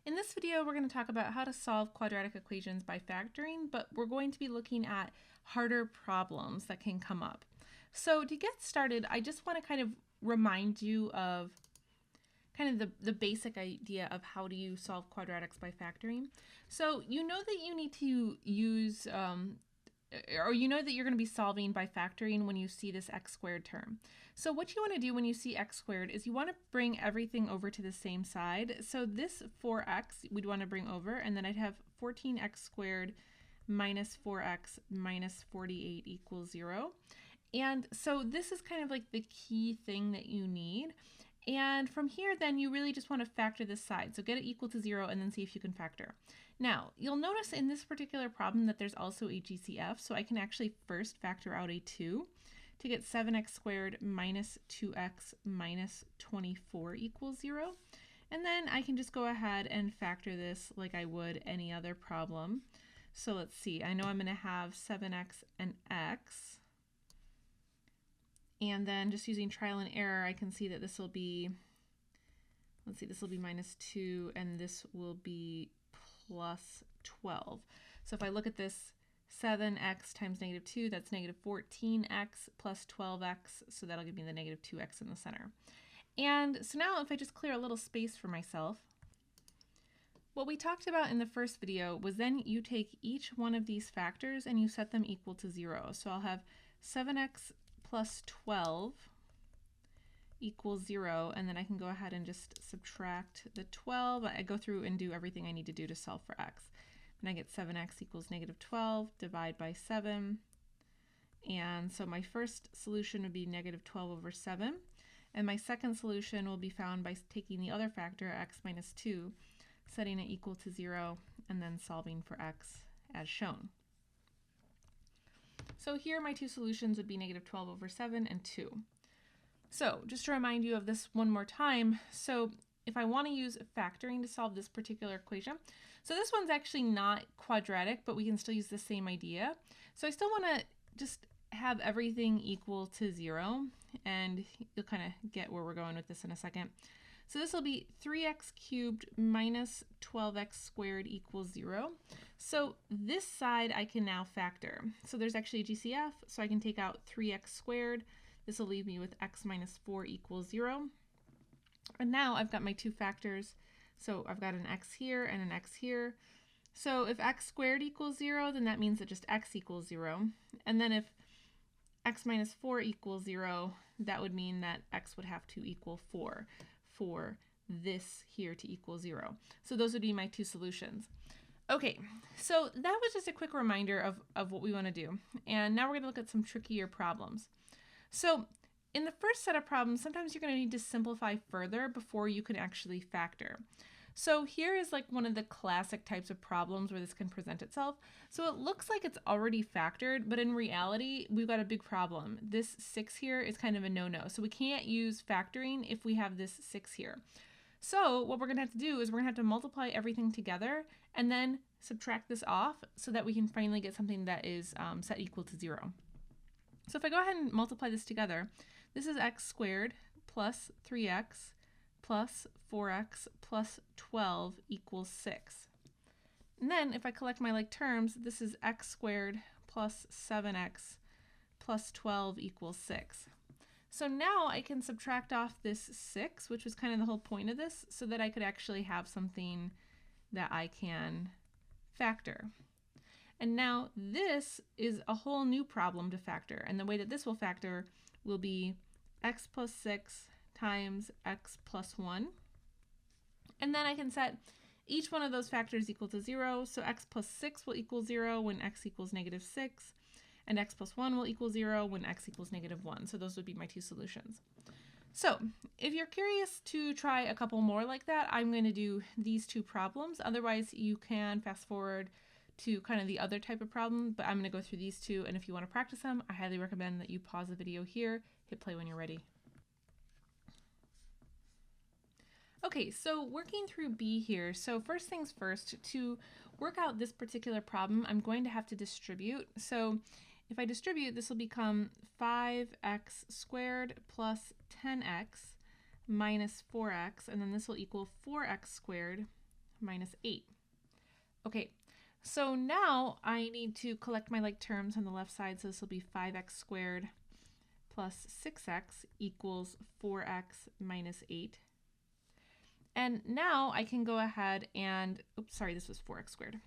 In this video, we're going to talk about how to solve quadratic equations by factoring, but we're going to be looking at harder problems that can come up. So to get started, I just want to kind of remind you of kind of the basic idea of how do you solve quadratics by factoring. So you know that you need to use, or you know that you're going to be solving by factoring when you see this x squared term. So what you want to do when you see x squared is you want to bring everything over to the same side. So this 4x we'd want to bring over, and then I'd have 14x squared minus 4x minus 48 equals 0. And so this is kind of like the key thing that you need. And from here, then you really just want to factor this side. So get it equal to 0 and then see if you can factor. Now, you'll notice in this particular problem that there's also a GCF. So I can actually first factor out a 2 to get 7x squared minus 2x minus 24 equals 0. And then I can just go ahead and factor this like I would any other problem. So let's see. I know I'm going to have 7x and x. And then just using trial and error, I can see that this will be, let's see, this will be minus 2, and this will be plus 12. So if I look at this, 7x times negative 2, that's negative 14x plus 12x, so that'll give me the negative 2x in the center. And so now if I just clear a little space for myself, what we talked about in the first video was then you take each one of these factors and you set them equal to 0. So I'll have 7x plus 12 equals 0, and then I can go ahead and just subtract the 12. I go through and do everything I need to do to solve for x. And I get 7x equals negative 12, divide by 7. And so my first solution would be negative 12 over 7. And my second solution will be found by taking the other factor, x minus 2, setting it equal to 0, and then solving for x as shown. So here my two solutions would be negative 12 over 7 and 2. So just to remind you of this one more time, so if I want to use factoring to solve this particular equation, so this one's actually not quadratic, but we can still use the same idea. So I still want to just have everything equal to 0, and you'll kind of get where we're going with this in a second. So this will be 3x cubed minus 12x squared equals 0. So this side I can now factor. So there's actually a GCF, so I can take out 3x squared. This will leave me with x minus 4 equals 0. And now I've got my two factors. So I've got an x here and an x here. So if x squared equals 0, then that means that just x equals 0. And then if x minus 4 equals 0, that would mean that x would have to equal 4 for this here to equal 0. So those would be my two solutions. Okay, so that was just a quick reminder of what we want to do. And now we're going to look at some trickier problems. So in the first set of problems, sometimes you're going to need to simplify further before you can actually factor. So here is like one of the classic types of problems where this can present itself. So it looks like it's already factored, but in reality, we've got a big problem. This 6 here is kind of a no-no. So we can't use factoring if we have this 6 here. So what we're going to have to do is we're going to have to multiply everything together and then subtract this off so that we can finally get something that is set equal to 0. So if I go ahead and multiply this together, this is x squared plus 3x plus 4x plus 12 equals 6. And then if I collect my like terms, this is x squared plus 7x plus 12 equals 6. So now I can subtract off this 6, which was kind of the whole point of this, so that I could actually have something that I can factor. And now this is a whole new problem to factor. And the way that this will factor will be x plus 6 times x plus 1. And then I can set each one of those factors equal to 0. So x plus 6 will equal 0 when x equals negative 6. And x plus 1 will equal 0 when x equals negative 1. So those would be my two solutions. So if you're curious to try a couple more like that, I'm going to do these two problems. Otherwise, you can fast forward to kind of the other type of problem, but I'm going to go through these two. And if you want to practice them, I highly recommend that you pause the video here, hit play when you're ready. Okay, so working through B here. So first things first, to work out this particular problem, I'm going to have to distribute. So if I distribute, this will become 5x squared plus 10x minus 4x, and then this will equal 4x squared minus 8. Okay, so now I need to collect my like terms on the left side. So this will be 5x squared plus 6x equals 4x minus 8. And now I can go ahead and, oops, sorry, this was 4x squared.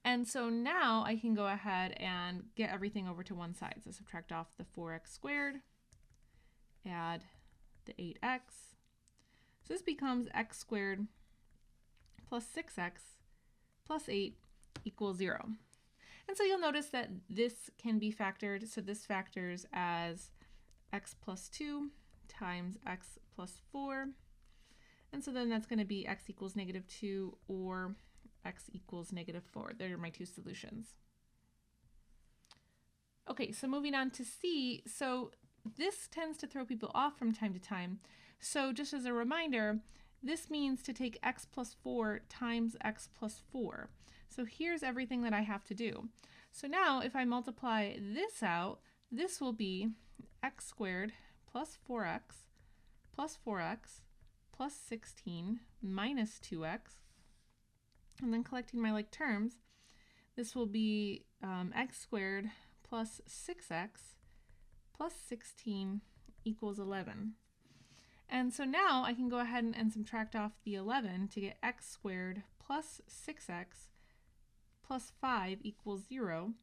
And so now I can go ahead and get everything over to one side. So subtract off the 4x squared, add the 8x. So this becomes x squared plus 6x plus 8 equals 0. And so you'll notice that this can be factored. So this factors as x plus 2 times x plus 4. And so then that's going to be x equals negative 2 or x equals negative 4. There are my two solutions. Okay, so moving on to C. So this tends to throw people off from time to time. So just as a reminder, this means to take x plus 4 times x plus 4. So here's everything that I have to do. So now if I multiply this out, this will be x squared plus 4x plus 4x plus 16 minus 2x. And then collecting my like terms, this will be x squared plus 6x plus 16 equals 11. And so now I can go ahead and subtract off the 11 to get x squared plus 6x plus 5 equals 0.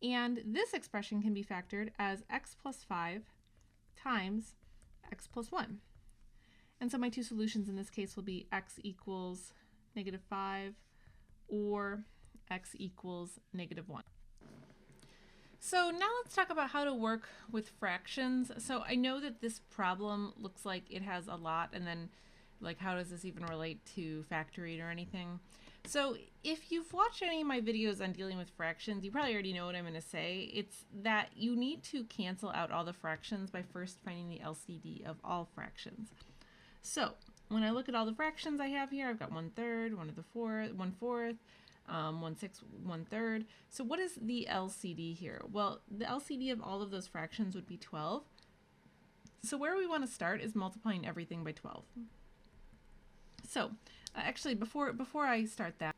And this expression can be factored as x plus 5 times x plus 1. And so my two solutions in this case will be x equals negative 5 or x equals negative 1. So now let's talk about how to work with fractions. So I know that this problem looks like it has a lot, and then like how does this even relate to factoring or anything? So if you've watched any of my videos on dealing with fractions, you probably already know what I'm going to say. It's that you need to cancel out all the fractions by first finding the LCD of all fractions. So when I look at all the fractions I have here, I've got 1/3, 1/4, 1/6, 1/3. So what is the LCD here? Well, the LCD of all of those fractions would be 12. So where we want to start is multiplying everything by 12. So actually, before I start that,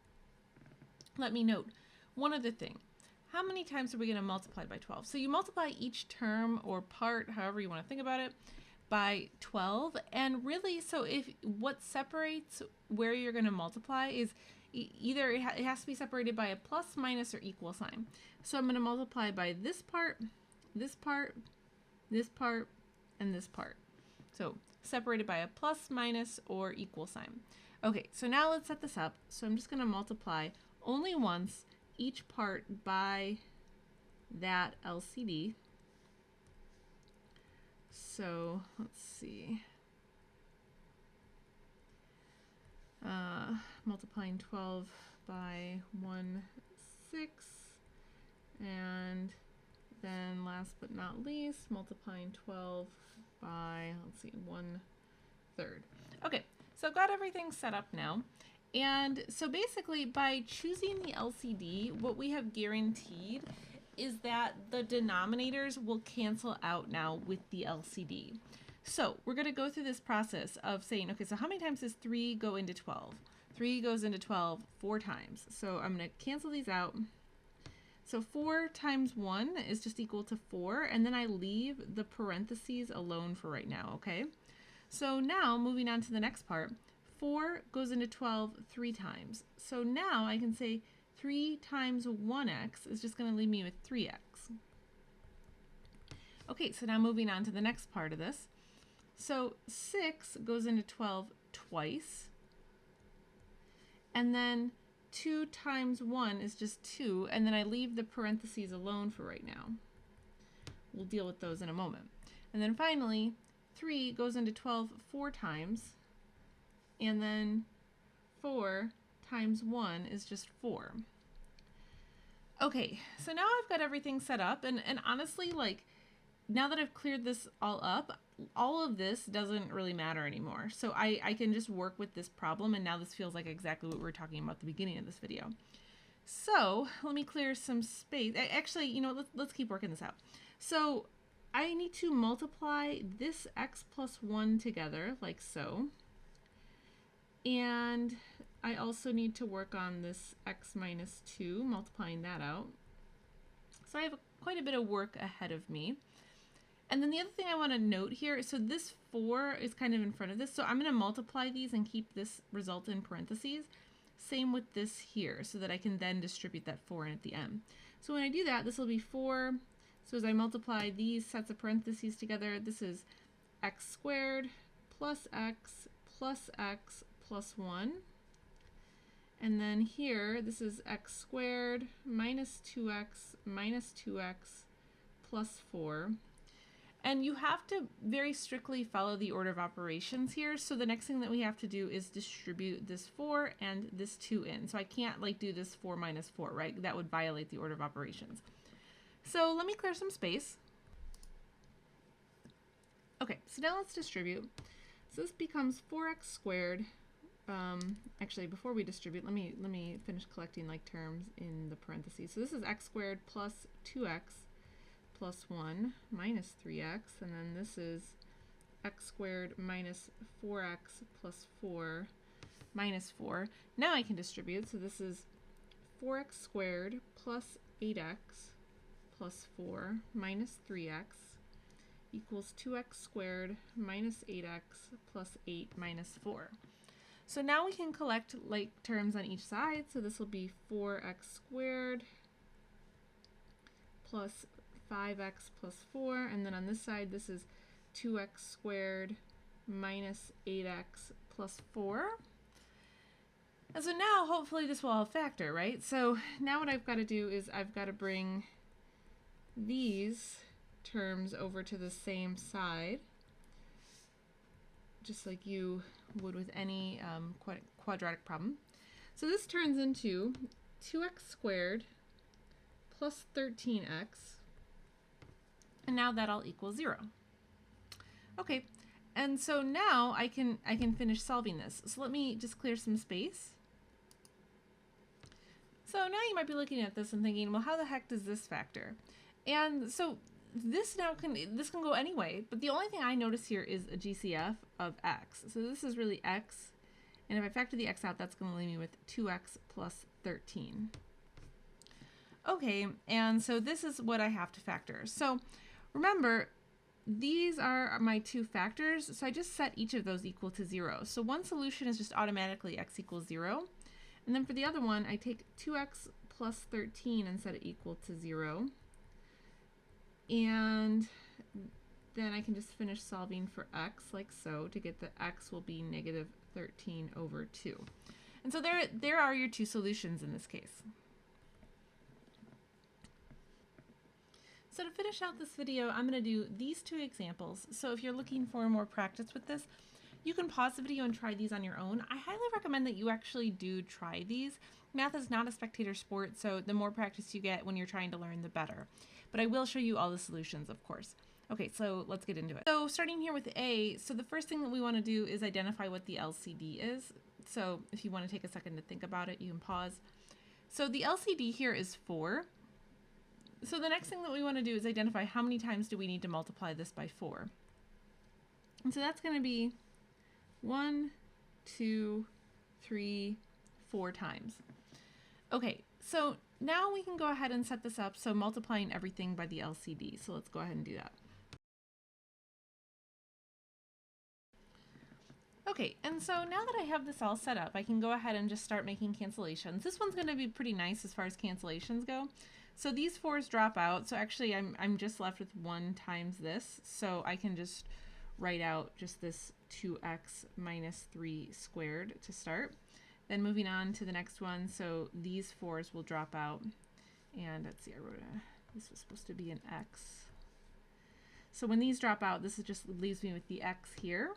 let me note one other thing. How many times are we going to multiply by 12? So you multiply each term or part, however you want to think about it, by 12. And really, so if what separates where you're going to multiply is either it has to be separated by a plus, minus, or equal sign. So I'm going to multiply by this part, this part, this part, and this part. So separated by a plus, minus, or equal sign. Okay, so now let's set this up. So I'm just going to multiply only once each part by that LCD. So let's see. Multiplying 12 by 1/6, and then last but not least, multiplying 12 by, let's see, 1/3. Okay, so I've got everything set up now. And so basically by choosing the LCD, what we have guaranteed is that the denominators will cancel out now with the LCD. So we're going to go through this process of saying, okay, so how many times does 3 go into 12? 3 goes into 12 4 times. So I'm going to cancel these out. So 4 times 1 is just equal to 4, and then I leave the parentheses alone for right now, okay? So now moving on to the next part, 4 goes into 12 3 times. So now I can say 3 times 1x is just going to leave me with 3x. Okay, so now moving on to the next part of this. So 6 goes into 12 twice. And then 2 times 1 is just 2, and then I leave the parentheses alone for right now. We'll deal with those in a moment. And then finally, 3 goes into 12 4 times, and then 4 times 1 is just 4. Okay, so now I've got everything set up, and honestly, like, now that I've cleared this all up, all of this doesn't really matter anymore. So I can just work with this problem, and now this feels like exactly what we were talking about at the beginning of this video. So let me clear some space. Actually, you know, let's keep working this out. So I need to multiply this x plus 1 together, like so. And I also need to work on this x minus 2, multiplying that out. So I have quite a bit of work ahead of me. And then the other thing I want to note here, so this 4 is kind of in front of this, so I'm going to multiply these and keep this result in parentheses. Same with this here, so that I can then distribute that 4 in at the end. So when I do that, this will be 4. So as I multiply these sets of parentheses together, this is x squared plus x plus x plus 1. And then here, this is x squared minus 2x plus 4. And you have to very strictly follow the order of operations here. So the next thing that we have to do is distribute this 4 and this 2 in. So I can't like do this 4 minus 4, right? That would violate the order of operations. So let me clear some space. Okay, so now let's distribute. So this becomes 4x squared. Actually, before we distribute, let me finish collecting like terms in the parentheses. So this is x squared plus 2x plus 1 minus 3x, and then this is x squared minus 4x plus 4 minus 4. Now I can distribute, so this is 4x squared plus 8x plus 4 minus 3x equals 2x squared minus 8x plus 8 minus 4. So now we can collect like terms on each side, so this will be 4x squared plus 5x plus 4, and then on this side this is 2x squared minus 8x plus 4. And so now hopefully this will all factor, right? So now what I've got to do is I've got to bring these terms over to the same side, just like you would with any quadratic problem. So this turns into 2x squared plus 13x, and now that all equals 0. Okay, and so now I can finish solving this. So let me just clear some space. So now you might be looking at this and thinking, well, how the heck does this factor? And so this can go any way, but the only thing I notice here is a GCF of x. So this is really x, and if I factor the x out, that's going to leave me with 2x plus 13. Okay, and so this is what I have to factor. So remember, these are my two factors, so I just set each of those equal to 0. So one solution is just automatically x equals 0, and then for the other one, I take 2x plus 13 and set it equal to 0. And then I can just finish solving for x like so to get that x will be negative 13 over 2. And so there are your two solutions in this case. So to finish out this video, I'm going to do these two examples. So if you're looking for more practice with this, you can pause the video and try these on your own. I highly recommend that you actually do try these. Math is not a spectator sport, so the more practice you get when you're trying to learn, the better. But I will show you all the solutions, of course. Okay, so let's get into it. So starting here with A, so the first thing that we want to do is identify what the LCD is. So if you want to take a second to think about it, you can pause. So the LCD here is 4. So the next thing that we want to do is identify how many times do we need to multiply this by 4. And so that's going to be 1, 2, 3, 4 times. Okay, so now we can go ahead and set this up, so multiplying everything by the LCD. So let's go ahead and do that. Okay, and so now that I have this all set up, I can go ahead and just start making cancellations. This one's going to be pretty nice as far as cancellations go. So these 4's drop out, so actually I'm just left with 1 times this, so I can just write out just this 2x minus 3 squared to start. Then moving on to the next one, so these 4's will drop out, and let's see, this was supposed to be an x. So when these drop out, this just leaves me with the x here.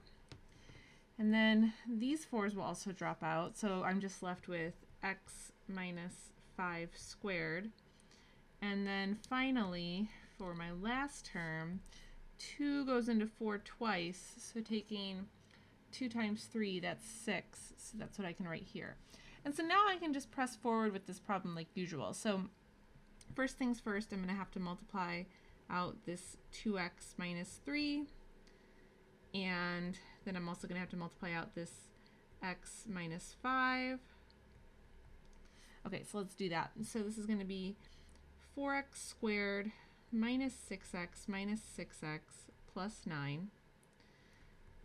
And then these 4's will also drop out, so I'm just left with x minus 5 squared. And then finally, for my last term, 2 goes into 4 twice, so taking 2 times 3, that's 6, so that's what I can write here. And so now I can just press forward with this problem like usual. So first things first, I'm going to have to multiply out this 2x minus 3, and then I'm also going to have to multiply out this x minus 5, Okay, so let's do that. So this is going to be 4x squared minus 6x minus 6x plus 9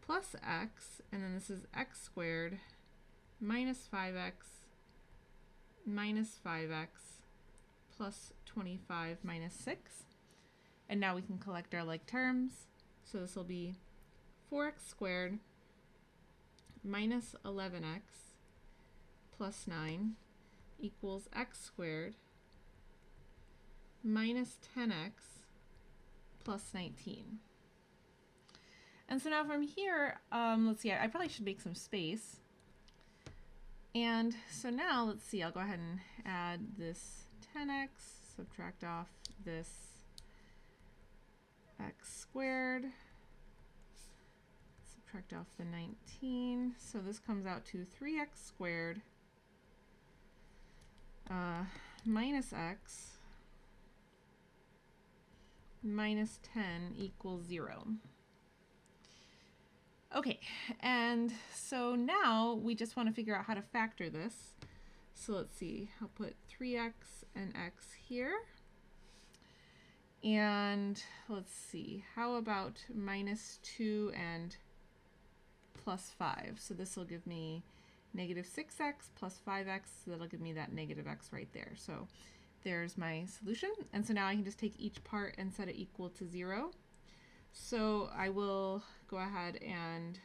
plus x, and then this is x squared minus 5x minus 5x plus 25 minus 6. And now we can collect our like terms. So this will be 4x squared minus 11x plus 9 equals x squared minus 10x plus 19. And so now from here, let's see, I probably should make some space. And so now, let's see, I'll go ahead and add this 10x, subtract off this x squared, subtract off the 19. So this comes out to 3x squared minus x minus 10 equals 0. Okay, and so now we just want to figure out how to factor this. So let's see, I'll put 3x and x here. And let's see, how about minus 2 and plus 5? So this will give me negative 6x plus 5x, so that'll give me that negative x right there. So there's my solution. And so now I can just take each part and set it equal to 0. So I will go ahead and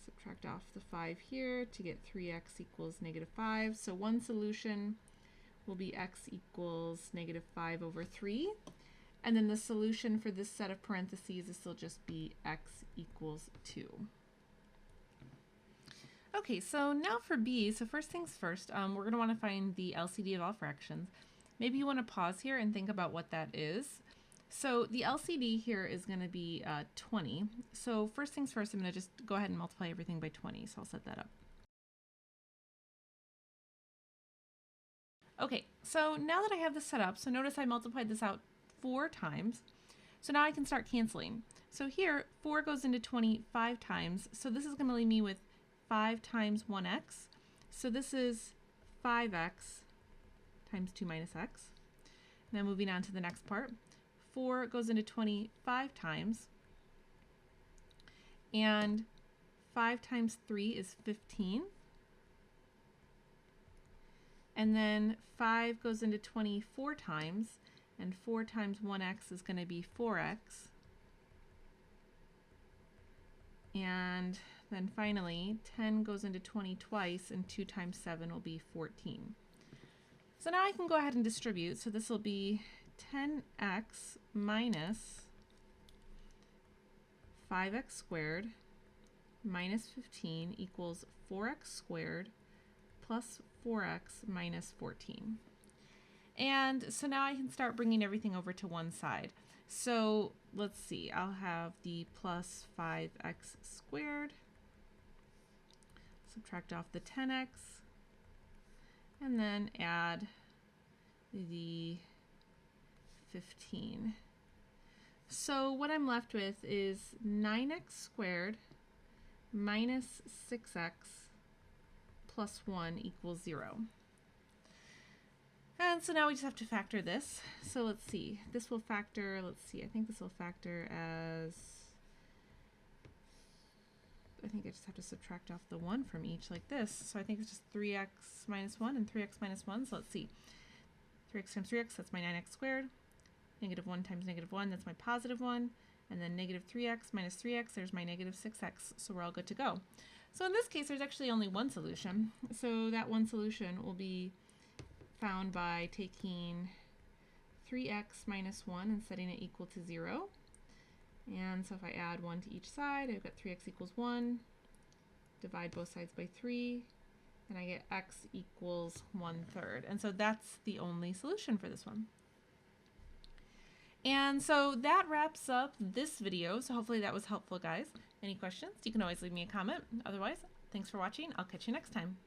subtract off the 5 here to get 3x equals negative 5. So one solution will be x equals negative 5 over 3. And then the solution for this set of parentheses, this will just be x equals 2. Okay, so now for b, so first things first, we're going to want to find the LCD of all fractions. Maybe you want to pause here and think about what that is. So the LCD here is going to be 20. So first things first, I'm going to just go ahead and multiply everything by 20. So I'll set that up. Okay, so now that I have this set up, so notice I multiplied this out 4 times. So now I can start canceling. So here, 4 goes into 20 5 times. So this is going to leave me with 5 times 1x. So this is 5x times 2 minus x. Now moving on to the next part. 4 goes into 20 5 times. And 5 times 3 is 15. And then 5 goes into 20 4 times. And 4 times 1x is going to be 4x. And then finally, 10 goes into 20 twice, and 2 times 7 will be 14. So now I can go ahead and distribute. So this will be 10x minus 5x squared minus 15 equals 4x squared plus 4x minus 14. And so now I can start bringing everything over to one side. So let's see, I'll have the plus 5x squared, subtract off the 10x, and then add the 15. So what I'm left with is 9x squared minus 6x plus 1 equals 0. And so now we just have to factor this. So let's see, this will factor, let's see, I think this will factor as, I think I just have to subtract off the 1 from each like this. So I think it's just 3x minus 1 and 3x minus 1. So let's see, 3x times 3x, that's my 9x squared. Negative 1 times negative 1, that's my positive 1. And then negative 3x minus 3x, there's my negative 6x. So we're all good to go. So in this case, there's actually only one solution. So that one solution will be found by taking 3x minus 1 and setting it equal to 0. And so if I add 1 to each side, I've got 3x equals 1, divide both sides by 3, and I get x equals 1/3. And so that's the only solution for this one. And so that wraps up this video. So hopefully that was helpful, guys. Any questions? You can always leave me a comment. Otherwise, thanks for watching. I'll catch you next time.